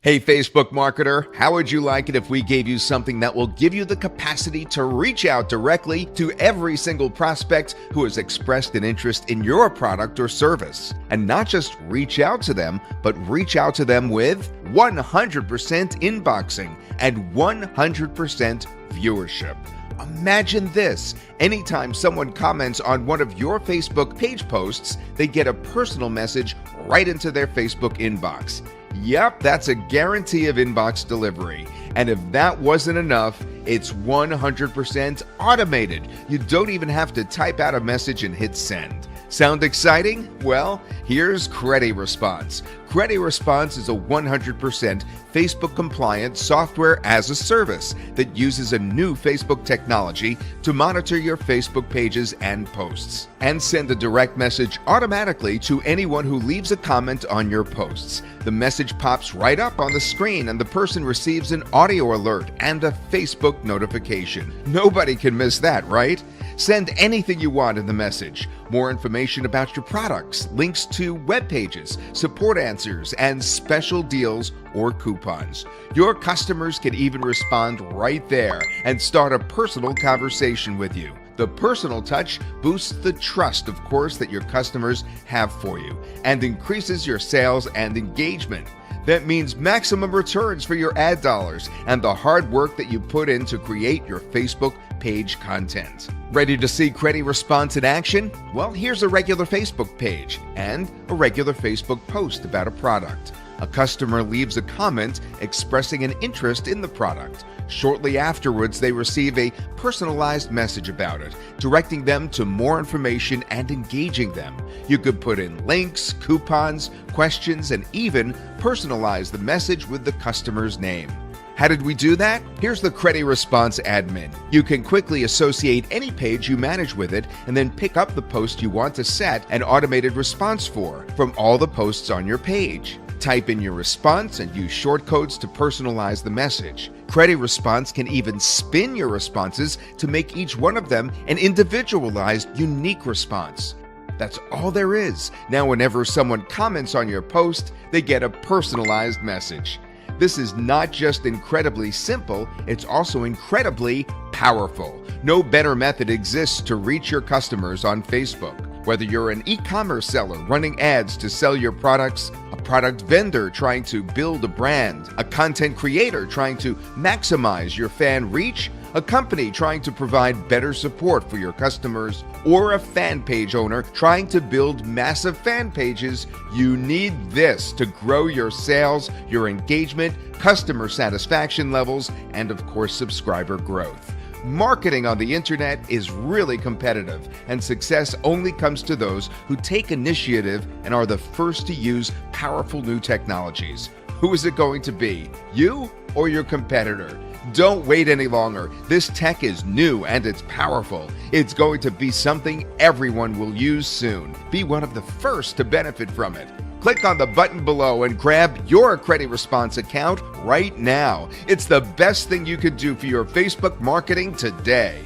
Hey Facebook marketer, how would you like it if we gave you something that will give you the capacity to reach out directly to every single prospect who has expressed an interest in your product or service? And not just reach out to them, but reach out to them with 100% inboxing and 100% viewership. Imagine this. Anytime someone comments on one of your Facebook page posts, they get a personal message right into their Facebook inbox. Yep, that's a guarantee of inbox delivery. And if that wasn't enough, it's 100% automated. You don't even have to type out a message and hit send. Sound exciting? Well, here's Credi Response. Credi Response is a 100% Facebook compliant software as a service that uses a new Facebook technology to monitor your Facebook pages and posts and send a direct message automatically to anyone who leaves a comment on your posts. The message pops right up on the screen and the person receives an audio alert and a Facebook notification. Nobody can miss that, right? Send anything you want in the message. More information about your products, links to web pages, support answers, and special deals or coupons. Your customers can even respond right there and start a personal conversation with you. The personal touch boosts the trust, of course, that your customers have for you and increases your sales and engagement. That means maximum returns for your ad dollars and the hard work that you put in to create your Facebook page content. Ready to see Credi Response in action? Well, here's a regular Facebook page and a regular Facebook post about a product. A customer leaves a comment expressing an interest in the product. Shortly afterwards, they receive a personalized message about it, directing them to more information and engaging them. You could put in links, coupons, questions, and even personalize the message with the customer's name. How did we do that? Here's the Credi Response admin. You can quickly associate any page you manage with it and then pick up the post you want to set an automated response for from all the posts on your page. Type in your response and use shortcodes to personalize the message. Credi Response can even spin your responses to make each one of them an individualized, unique response. That's all there is. Now, whenever someone comments on your post, they get a personalized message. This is not just incredibly simple, it's also incredibly powerful. No better method exists to reach your customers on Facebook. Whether you're an e-commerce seller running ads to sell your products, a product vendor trying to build a brand, a content creator trying to maximize your fan reach, a company trying to provide better support for your customers, or a fan page owner trying to build massive fan pages, you need this to grow your sales, your engagement, customer satisfaction levels, and of course, subscriber growth. Marketing on the internet is really competitive, and success only comes to those who take initiative and are the first to use powerful new technologies. Who is it going to be? You or your competitor? Don't wait any longer. This tech is new and it's powerful. It's going to be something everyone will use soon. Be one of the first to benefit from it. Click on the button below and grab your Credi Response account right now. It's the best thing you could do for your Facebook marketing today.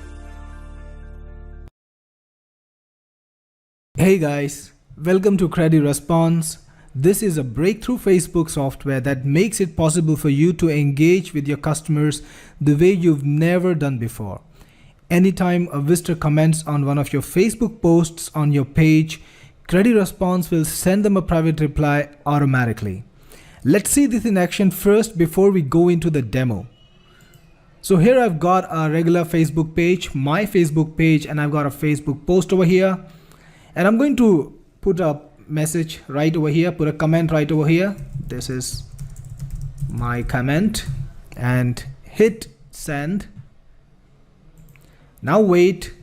Hey guys, welcome to Credi Response. This is a breakthrough Facebook software that makes it possible for you to engage with your customers the way you've never done before. Anytime a visitor comments on one of your Facebook posts on your page, Credi Response will send them a private reply automatically. Let's see this in action first before we go into the demo. So here I've got a regular Facebook page, my Facebook page, and I've got a Facebook post over here. And I'm going to put a message right over here, put a comment right over here. This is my comment and hit send. Now wait.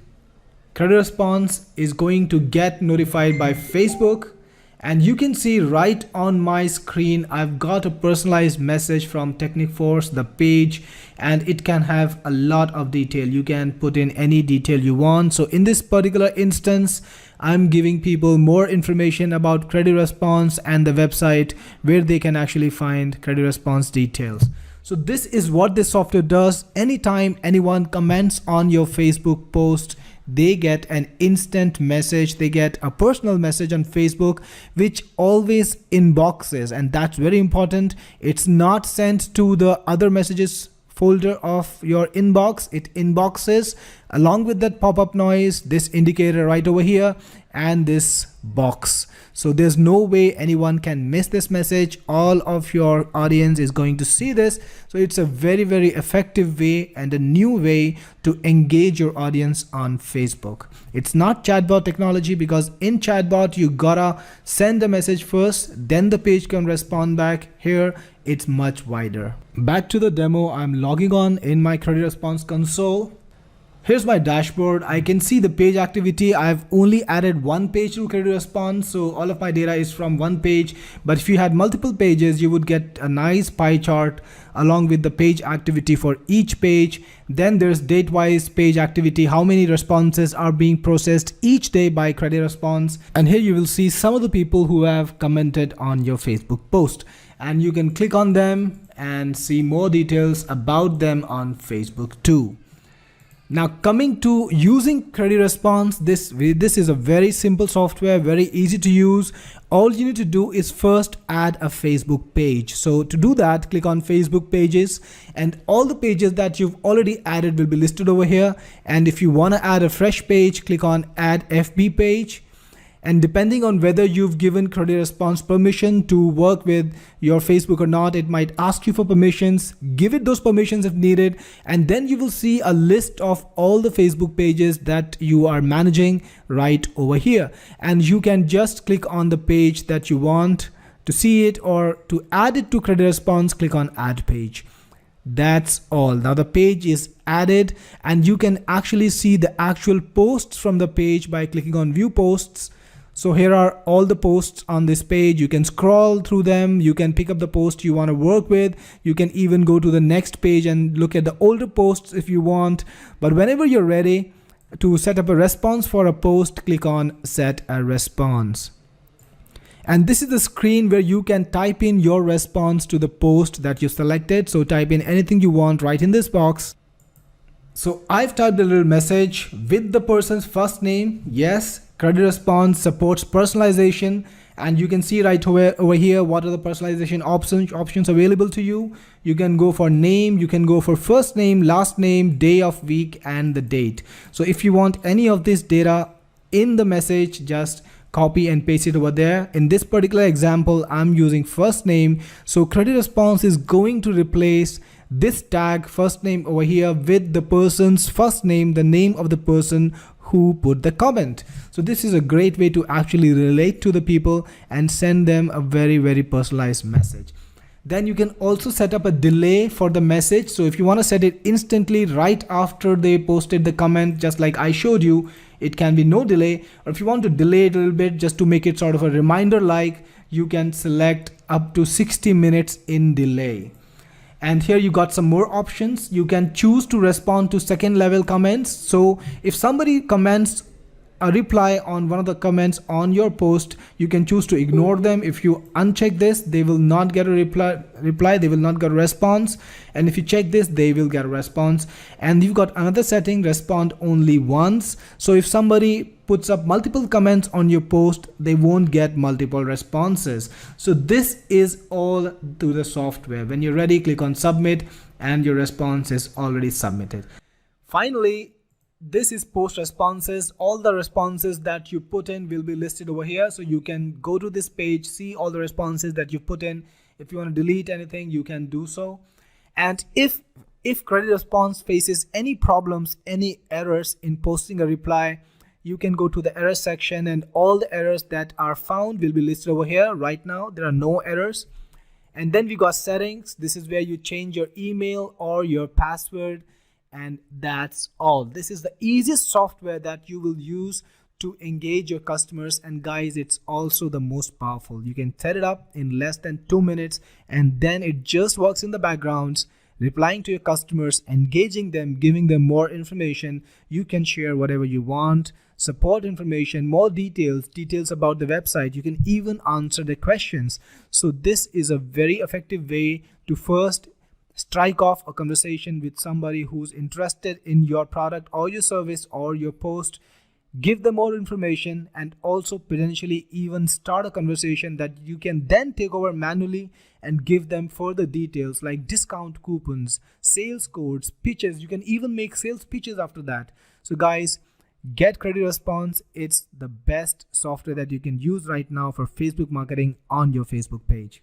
Credi Response is going to get notified by Facebook, and you can see right on my screen I've got a personalized message from Technic4ce, the page, and it can have a lot of detail. You can put in any detail you want. So in this particular instance, I'm giving people more information about Credi Response and the website where they can actually find Credi Response details. So this is what this software does. Anytime anyone comments on your Facebook post, they get an instant message, they get a personal message on Facebook which always inboxes, and that's very important. It's not sent to the other messages folder of your inbox. It inboxes along with that pop-up noise, this indicator right over here, and this box. So there's no way anyone can miss this message. All of your audience is going to see this. So it's a very, very effective way and a new way to engage your audience on Facebook. It's not chatbot technology, because in chatbot you gotta send a message first, then the page can respond back. Here it's much wider. Back to the demo. I'm logging on in my CrediResponse console. Here's my dashboard. I can see the page activity. I've only added one page to CrediResponse, so all of my data is from one page. But if you had multiple pages, you would get a nice pie chart along with the page activity for each page. Then there's date-wise page activity, how many responses are being processed each day by CrediResponse. And here you will see some of the people who have commented on your Facebook post. And you can click on them and see more details about them on Facebook too. Now coming to using CrediResponse, this is a very simple software, very easy to use. All you need to do is first add a Facebook page. So to do that, click on Facebook pages, and all the pages that you've already added will be listed over here. And if you want to add a fresh page, click on add FB page. And depending on whether you've given CrediResponse permission to work with your Facebook or not, it might ask you for permissions. Give it those permissions if needed, and then you will see a list of all the Facebook pages that you are managing right over here. And you can just click on the page that you want to see it, or to add it to CrediResponse, click on add page. That's all. Now the page is added, and you can actually see the actual posts from the page by clicking on view posts. So here are all the posts on this page. You can scroll through them. You can pick up the post you want to work with. You can even go to the next page and look at the older posts if you want. But whenever you're ready to set up a response for a post, click on set a response. And this is the screen where you can type in your response to the post that you selected. So type in anything you want right in this box. So I've typed a little message with the person's first name. Yes, CrediResponse supports personalization, and you can see right over here what are the personalization options available to you. You can go for name, you can go for first name, last name, day of week, and the date. So if you want any of this data in the message, just copy and paste it over there. In this particular example, I'm using first name, so CrediResponse is going to replace this tag first name over here with the person's first name, the name of the person who put the comment. So this is a great way to actually relate to the people and send them a very, very personalized message. Then you can also set up a delay for the message. So if you want to set it instantly right after they posted the comment, just like I showed you, it can be no delay. Or if you want to delay it a little bit just to make it sort of a reminder, like, you can select up to 60 minutes in delay. And here you got some more options. You can choose to respond to second level comments. So if somebody comments a reply on one of the comments on your post, you can choose to ignore them. If you uncheck this, they will not get a reply, they will not get a response. And if you check this, they will get a response. And you've got another setting, respond only once. So if somebody puts up multiple comments on your post, they won't get multiple responses. So this is all to the software. When you're ready, click on submit, and your response is already submitted. Finally, this is post responses. All the responses that you put in will be listed over here. So you can go to this page, see all the responses that you put in. If you want to delete anything, you can do so. And if CrediResponse faces any problems, any errors in posting a reply, you can go to the error section, and all the errors that are found will be listed over here. Right now, there are no errors. And then we got settings. This is where you change your email or your password. And that's all. This is the easiest software that you will use to engage your customers. And guys, it's also the most powerful. You can set it up in less than 2 minutes, and then it just works in the background, replying to your customers, engaging them, giving them more information. You can share whatever you want, support information, more details about the website. You can even answer the questions. So this is a very effective way to first strike off a conversation with somebody who's interested in your product or your service or your post. Give them more information and also potentially even start a conversation that you can then take over manually and give them further details like discount coupons, sales codes, pitches. You can even make sales pitches after that. So guys, get Credi Response. It's the best software that you can use right now for Facebook marketing on your Facebook page.